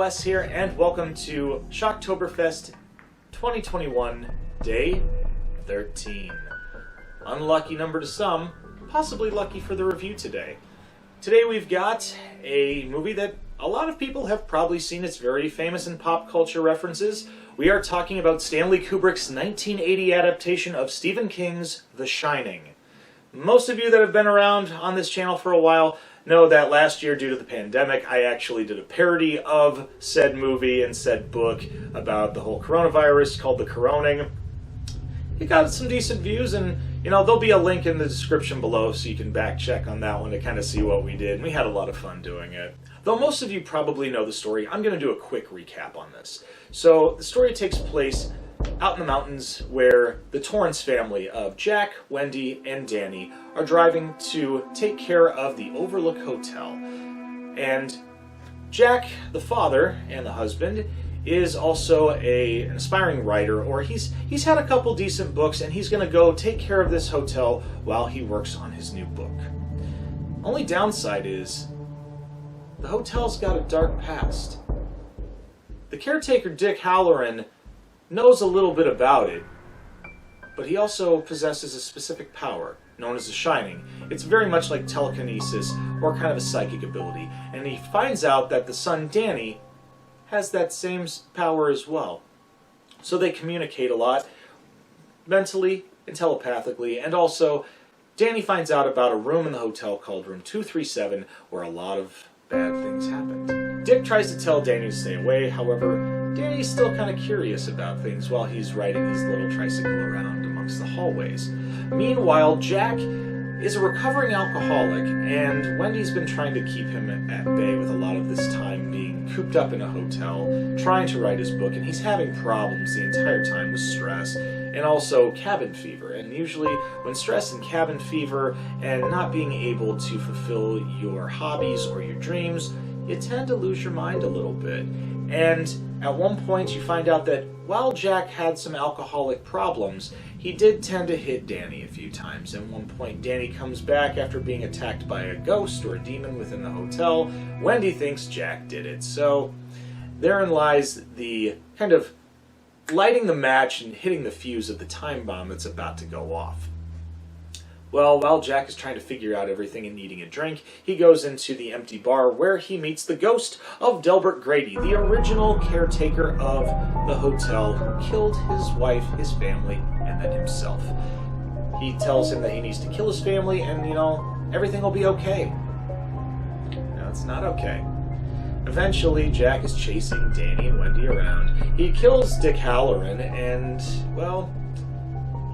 Wes here, and welcome to SHOCKTOBERFEST 2021, Day 13. Unlucky number to some, possibly lucky for the review today. Today we've got a movie that a lot of people have probably seen. It's very famous in pop culture references. We are talking about Stanley Kubrick's 1980 adaptation of Stephen King's The Shining. Most of you that have been around on this channel for a while know that last year, due to the pandemic, I actually did a parody of said movie and said book about the whole coronavirus called The Coroning. It got some decent views, and there'll be a link in the description below so you can back check on that one to kind of see what we did. We had a lot of fun doing it. Though most of you probably know the story, I'm going to do a quick recap on this. So the story takes place out in the mountains where the Torrance family of Jack, Wendy, and Danny are driving to take care of the Overlook Hotel. And Jack, the father and the husband, is also an aspiring writer, or he's had a couple decent books, and he's going to go take care of this hotel while he works on his new book. Only downside is the hotel's got a dark past. The caretaker, Dick Halloran, knows a little bit about it, but he also possesses a specific power known as the Shining. It's very much like telekinesis or kind of a psychic ability, and he finds out that the son Danny has that same power as well. So they communicate a lot, mentally and telepathically, and also Danny finds out about a room in the hotel called room 237 where a lot of bad things happened. Dick tries to tell Danny to stay away, however, Danny's still kind of curious about things while he's riding his little tricycle around amongst the hallways. Meanwhile, Jack is a recovering alcoholic, and Wendy's been trying to keep him at bay with a lot of this time being cooped up in a hotel, trying to write his book, and he's having problems the entire time with stress and also cabin fever. And usually when stress and cabin fever and not being able to fulfill your hobbies or your dreams, you tend to lose your mind a little bit. And at one point you find out that while Jack had some alcoholic problems, he did tend to hit Danny a few times. At one point Danny comes back after being attacked by a ghost or a demon within the hotel. Wendy thinks Jack did it. So therein lies the kind of lighting the match and hitting the fuse of the time bomb that's about to go off. Well, while Jack is trying to figure out everything and needing a drink, he goes into the empty bar where he meets the ghost of Delbert Grady, the original caretaker of the hotel who killed his wife, his family, and then himself. He tells him that he needs to kill his family and, everything will be okay. No, it's not okay. Eventually, Jack is chasing Danny and Wendy around. He kills Dick Halloran and, well,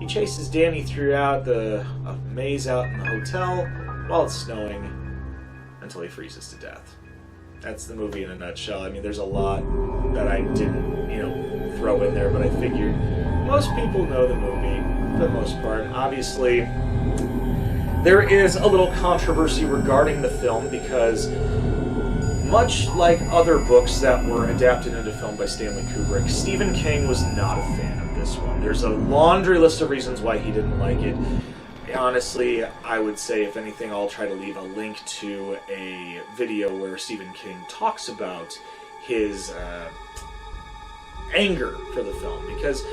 he chases Danny throughout a maze out in the hotel while it's snowing until he freezes to death. That's the movie in a nutshell. I mean, there's a lot that I didn't, throw in there, but I figured most people know the movie for the most part. Obviously, there is a little controversy regarding the film because much like other books that were adapted into film by Stanley Kubrick, Stephen King was not a fan of this one. There's a laundry list of reasons why he didn't like it. Honestly, I would say, if anything, I'll try to leave a link to a video where Stephen King talks about his anger for the film, because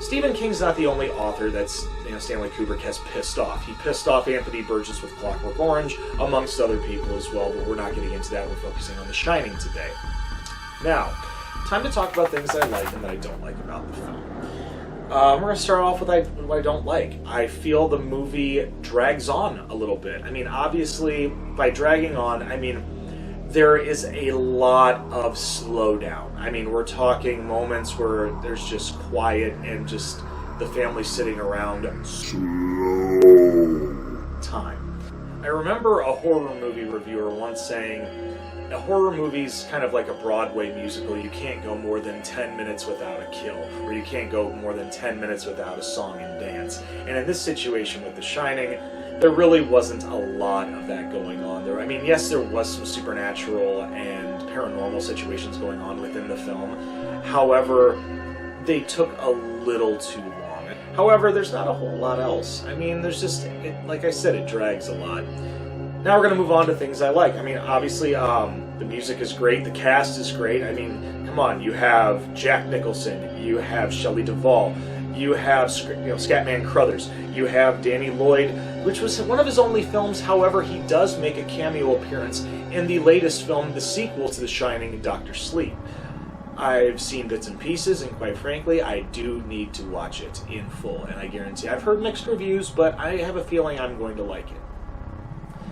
Stephen King's not the only author that's Stanley Kubrick has pissed off. He pissed off Anthony Burgess with Clockwork Orange, amongst other people as well, but we're not getting into that. We're focusing on The Shining today. Now, time to talk about things I like and that I don't like about the film. We're going to start off with what I don't like. I feel the movie drags on a little bit. I mean, obviously, by dragging on, I mean, there is a lot of slowdown. I mean, we're talking moments where there's just quiet and just the family sitting around. Slow time. I remember a horror movie reviewer once saying, a horror movie's kind of like a Broadway musical. You can't go more than 10 minutes without a kill, or you can't go more than 10 minutes without a song and dance. And in this situation with The Shining, there really wasn't a lot of that going on there. I mean, yes, there was some supernatural and paranormal situations going on within the film. However, they took a little too long. However, there's not a whole lot else. I mean, there's just, like I said, it drags a lot. Now we're going to move on to things I like. I mean, obviously, The music is great. The cast is great. I mean, come on. You have Jack Nicholson. You have Shelley Duvall. You have Scatman Crothers. You have Danny Lloyd, which was one of his only films. However, he does make a cameo appearance in the latest film, the sequel to The Shining, Dr. Sleep. I've seen bits and pieces, and quite frankly, I do need to watch it in full. And I guarantee, I've heard mixed reviews, but I have a feeling I'm going to like it.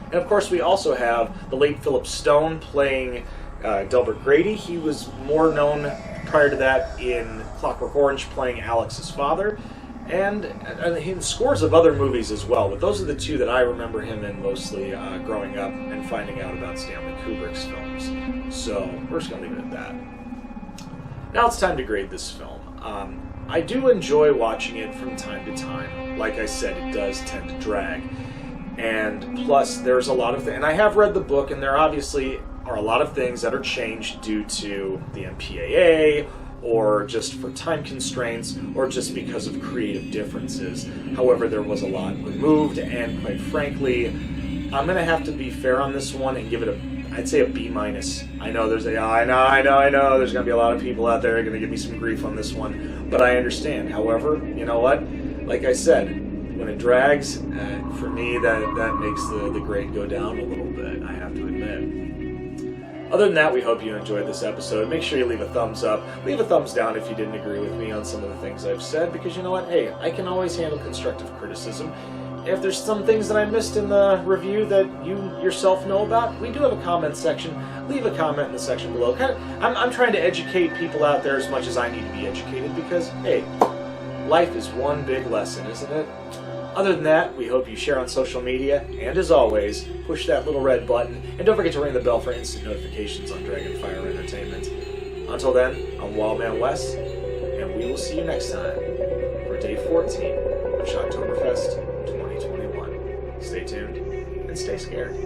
And of course, we also have the late Philip Stone playing Delbert Grady. He was more known prior to that in Clockwork Orange, playing Alex's father, and in scores of other movies as well. But those are the two that I remember him in mostly growing up and finding out about Stanley Kubrick's films. So we're just going to leave it at that. Now it's time to grade this film. I do enjoy watching it from time to time. Like I said, it does tend to drag. And plus, there's a lot of things. And I have read the book, and there obviously are a lot of things that are changed due to the MPAA, or just for time constraints, or just because of creative differences. However, there was a lot removed, and quite frankly, I'm going to have to be fair on this one and give it I'd say a B-. I know I know there's going to be a lot of people out there who are going to give me some grief on this one, but I understand. However, you know what? Like I said, when it drags, for me, that makes the grade go down a little bit, I have to admit. Other than that, we hope you enjoyed this episode. Make sure you leave a thumbs up. Leave a thumbs down if you didn't agree with me on some of the things I've said, because you know what? Hey, I can always handle constructive criticism. If there's some things that I missed in the review that you yourself know about, we do have a comment section. Leave a comment in the section below. I'm trying to educate people out there as much as I need to be educated, because, hey, life is one big lesson, isn't it? Other than that, we hope you share on social media, and as always, push that little red button, and don't forget to ring the bell for instant notifications on Dragonfire Entertainment. Until then, I'm Wildman Wes, and we will see you next time for Day 14 of SHOCKTOBERFEST 2021. Stay tuned, and stay scared.